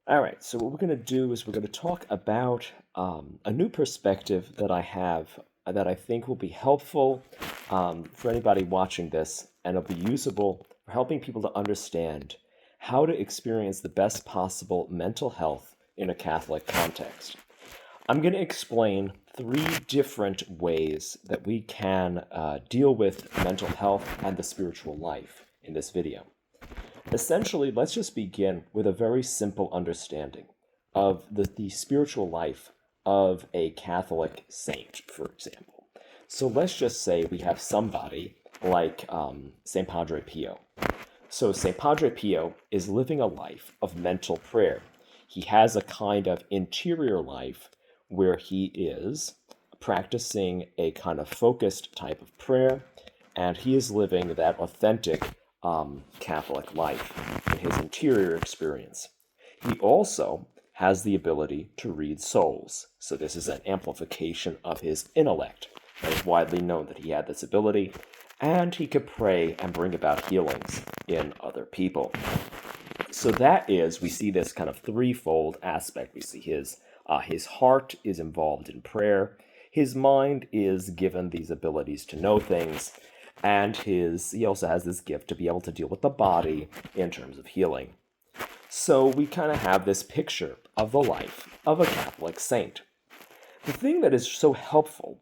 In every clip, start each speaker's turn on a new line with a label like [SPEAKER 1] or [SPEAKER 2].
[SPEAKER 1] All right, so what we're going to do is we're going to talk about a new perspective that I have that I think will be helpful for anybody watching this, and it'll be usable for helping people to understand how to experience the best possible mental health in a Catholic context. I'm going to explain three different ways that we can deal with mental health and the spiritual life in this video. Essentially, let's just begin with a very simple understanding of the spiritual life of a Catholic saint, for example. So let's just say we have somebody like St. Padre Pio. So St. Padre Pio is living a life of mental prayer. He has a kind of interior life where he is practicing a kind of focused type of prayer, and he is living that authentic Catholic life in his interior experience. He also has the ability to read souls. So this is an amplification of his intellect. It is widely known that he had this ability, and he could pray and bring about healings in other people. So that is, we see this kind of threefold aspect. We see his heart is involved in prayer, his mind is given these abilities to know things, and he also has this gift to be able to deal with the body in terms of healing. So we kind of have this picture of the life of a Catholic saint. The thing that is so helpful,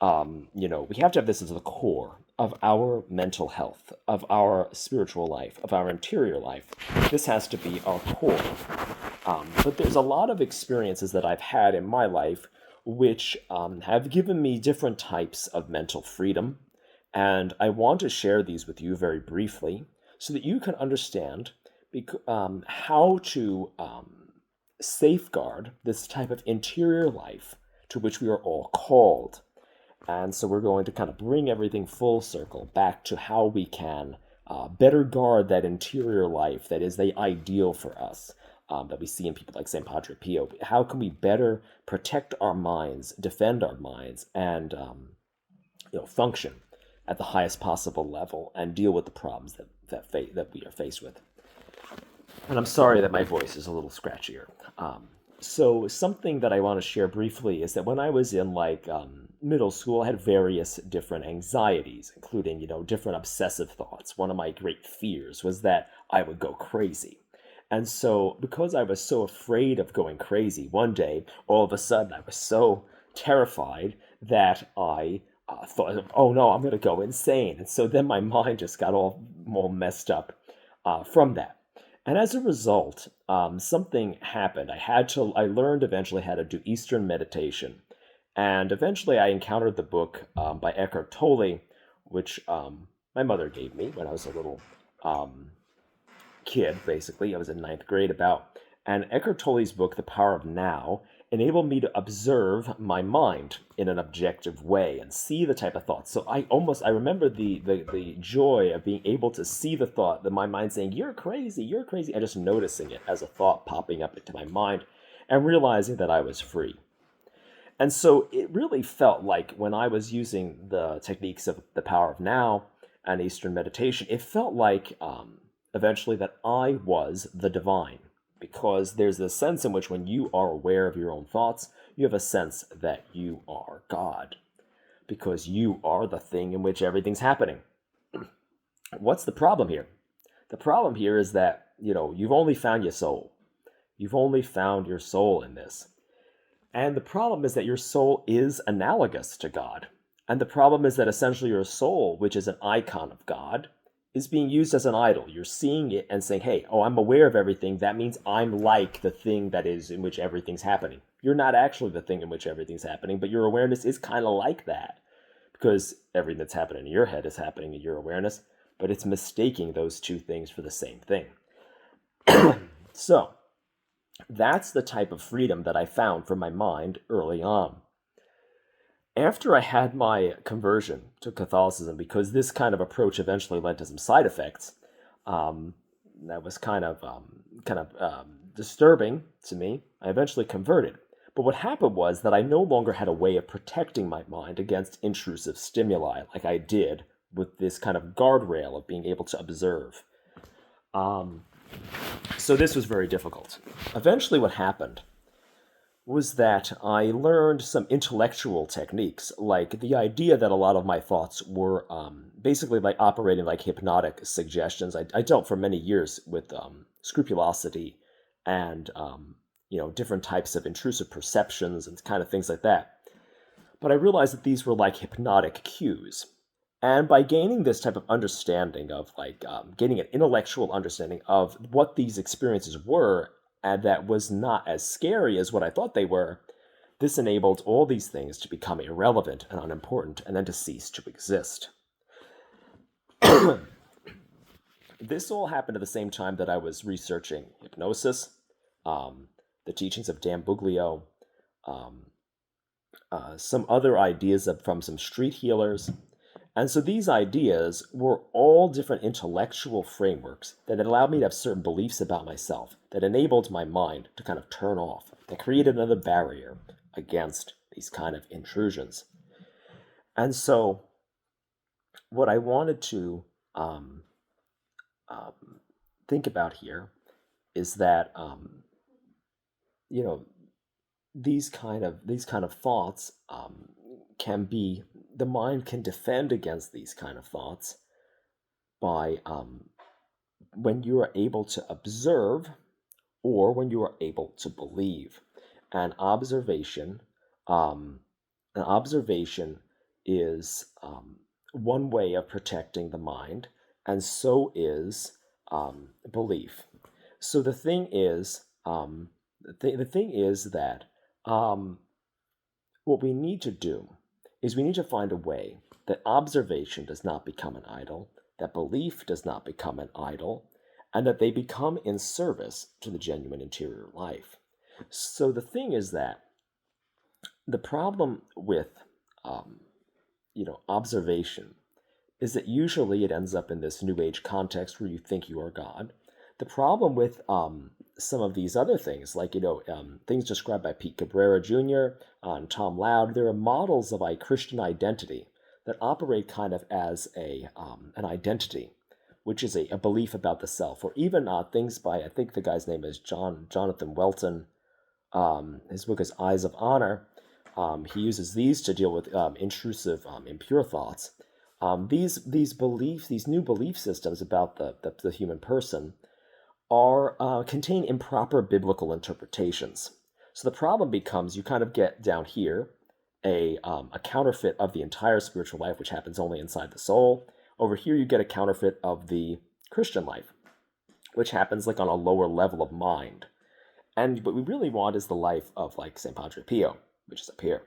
[SPEAKER 1] we have to have this as the core of our mental health, of our spiritual life, of our interior life. This has to be our core. But there's a lot of experiences that I've had in my life which have given me different types of mental freedom. And I want to share these with you very briefly so that you can understand how to safeguard this type of interior life to which we are all called. And so we're going to kind of bring everything full circle back to how we can better guard that interior life that is the ideal for us, that we see in people like St. Padre Pio. How can we better protect our minds, defend our minds, and function at the highest possible level and deal with the problems that we are faced with? And I'm sorry that my voice is a little scratchier. So something that I want to share briefly is that when I was in middle school, I had various different anxieties, including different obsessive thoughts. One of my great fears was that I would go crazy. And so because I was so afraid of going crazy, one day, all of a sudden, I was so terrified that I thought, oh no, I'm going to go insane. And so then my mind just got all messed up from that. And as a result, something happened. I learned eventually how to do Eastern meditation. And eventually I encountered the book by Eckhart Tolle, which my mother gave me when I was a little kid, basically. I was in ninth grade about. And Eckhart Tolle's book, The Power of Now, enabled me to observe my mind in an objective way and see the type of thoughts. So I remember the joy of being able to see the thought, that my mind saying, you're crazy, and just noticing it as a thought popping up into my mind and realizing that I was free. And so it really felt like when I was using the techniques of the power of now and Eastern meditation, it felt like eventually that I was the divine. Because there's this sense in which when you are aware of your own thoughts, you have a sense that you are God. Because you are the thing in which everything's happening. What's the problem here? The problem here is that, you've only found your soul. You've only found your soul in this. And the problem is that your soul is analogous to God. And the problem is that essentially your soul, which is an icon of God, is being used as an idol. You're seeing it and saying, hey, I'm aware of everything. That means I'm like the thing that is in which everything's happening. You're not actually the thing in which everything's happening, but your awareness is kind of like that. Because everything that's happening in your head is happening in your awareness, but it's mistaking those two things for the same thing. So, that's the type of freedom that I found for my mind early on. After I had my conversion to Catholicism, because this kind of approach eventually led to some side effects, that was kind of disturbing to me. I eventually converted. But what happened was that I no longer had a way of protecting my mind against intrusive stimuli like I did with this kind of guardrail of being able to observe. So this was very difficult. Eventually, what happened was that I learned some intellectual techniques, like the idea that a lot of my thoughts were basically like operating like hypnotic suggestions. I dealt for many years with scrupulosity and different types of intrusive perceptions and kind of things like that. But I realized that these were like hypnotic cues. And by gaining this type of understanding of like gaining an intellectual understanding of what these experiences were, and that was not as scary as what I thought they were, this enabled all these things to become irrelevant and unimportant and then to cease to exist. This all happened at the same time that I was researching hypnosis, the teachings of Dan Buglio, um, some other ideas from some street healers. And so these ideas were all different intellectual frameworks that allowed me to have certain beliefs about myself, that enabled my mind to kind of turn off, that created another barrier against these kind of intrusions. And so what I wanted to um, um, think about here is that you know these kind of thoughts can be the mind can defend against these kind of thoughts by when you are able to observe or when you are able to believe. And um, an observation is one way of protecting the mind, and so is belief. So the thing is that um, what we need to do is we need to find a way that observation does not become an idol, that belief does not become an idol, and that they become in service to the genuine interior life. So the thing is that the problem with um, observation is that usually it ends up in this new age context where you think you are God. The problem with some of these other things, like things described by Pete Cabrera Jr. And Tom Loud, there are models of a Christian identity that operate kind of as an identity, which is a belief about the self, or even things by, I think the guy's name is Jonathan Welton. His book is Eyes of Honor. He uses these to deal with intrusive, impure thoughts. These beliefs, these new belief systems about the human person, are contain improper biblical interpretations. So the problem becomes you kind of get down here a counterfeit of the entire spiritual life, which happens only inside the soul. Over here, you get a counterfeit of the Christian life, which happens like on a lower level of mind. And what we really want is the life of like St. Padre Pio, which is up here.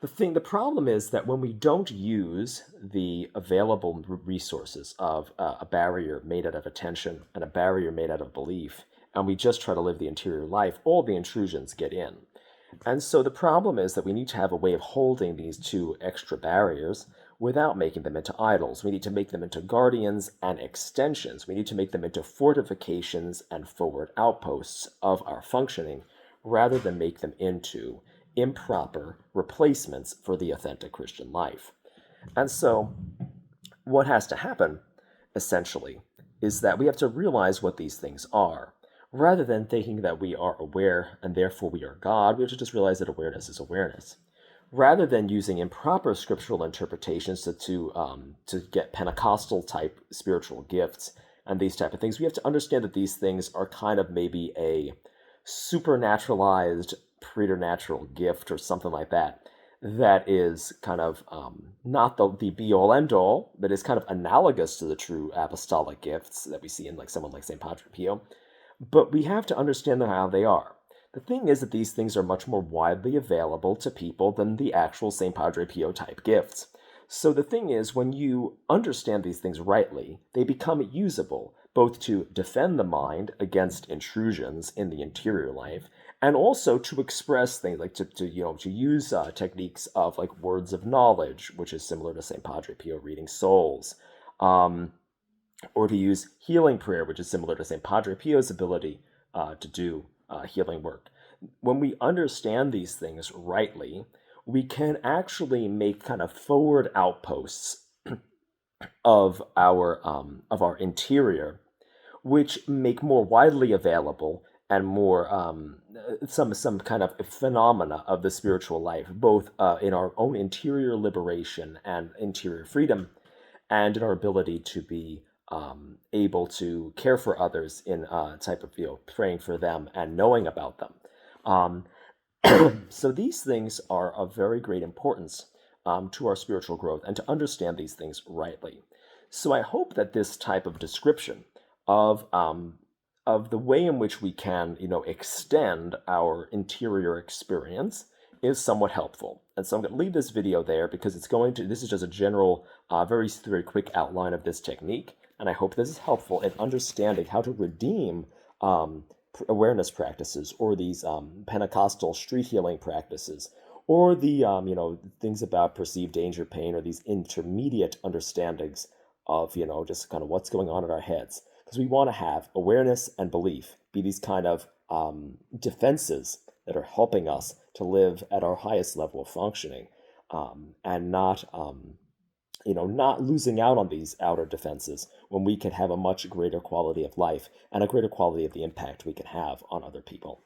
[SPEAKER 1] The problem is that when we don't use the available resources of a barrier made out of attention and a barrier made out of belief, and we just try to live the interior life, all the intrusions get in. And so the problem is that we need to have a way of holding these two extra barriers without making them into idols. We need to make them into guardians and extensions. We need to make them into fortifications and forward outposts of our functioning rather than make them into improper replacements for the authentic Christian life. And so what has to happen, essentially, is that we have to realize what these things are. Rather than thinking that we are aware and therefore we are God, we have to just realize that awareness is awareness. Rather than using improper scriptural interpretations to get Pentecostal type spiritual gifts and these type of things, we have to understand that these things are kind of maybe a supernaturalized preternatural gift or something like that, that is kind of not the be-all end-all, but is kind of analogous to the true apostolic gifts that we see in like someone like St. Padre Pio. But we have to understand how they are. The thing is that these things are much more widely available to people than the actual St. Padre Pio type gifts. So the thing is, when you understand these things rightly, they become usable, both to defend the mind against intrusions in the interior life, and also to express things like to use techniques of like words of knowledge, which is similar to St. Padre Pio reading souls, or to use healing prayer, which is similar to St. Padre Pio's ability to do healing work. When we understand these things rightly, we can actually make kind of forward outposts of our interior which make more widely available and more some kind of phenomena of the spiritual life, both in our own interior liberation and interior freedom, and in our ability to be able to care for others in a type of, praying for them and knowing about them. Um, so these things are of very great importance to our spiritual growth and to understand these things rightly. So I hope that this type of description of the way in which we can, extend our interior experience is somewhat helpful. And so I'm going to leave this video there because this is just a general, very, very quick outline of this technique. And I hope this is helpful in understanding how to redeem awareness practices, or these Pentecostal street healing practices, or the things about perceived danger, pain, or these intermediate understandings of just kind of what's going on in our heads, because we want to have awareness and belief be these kind of defenses that are helping us to live at our highest level of functioning, and not losing out on these outer defenses when we can have a much greater quality of life and a greater quality of the impact we can have on other people.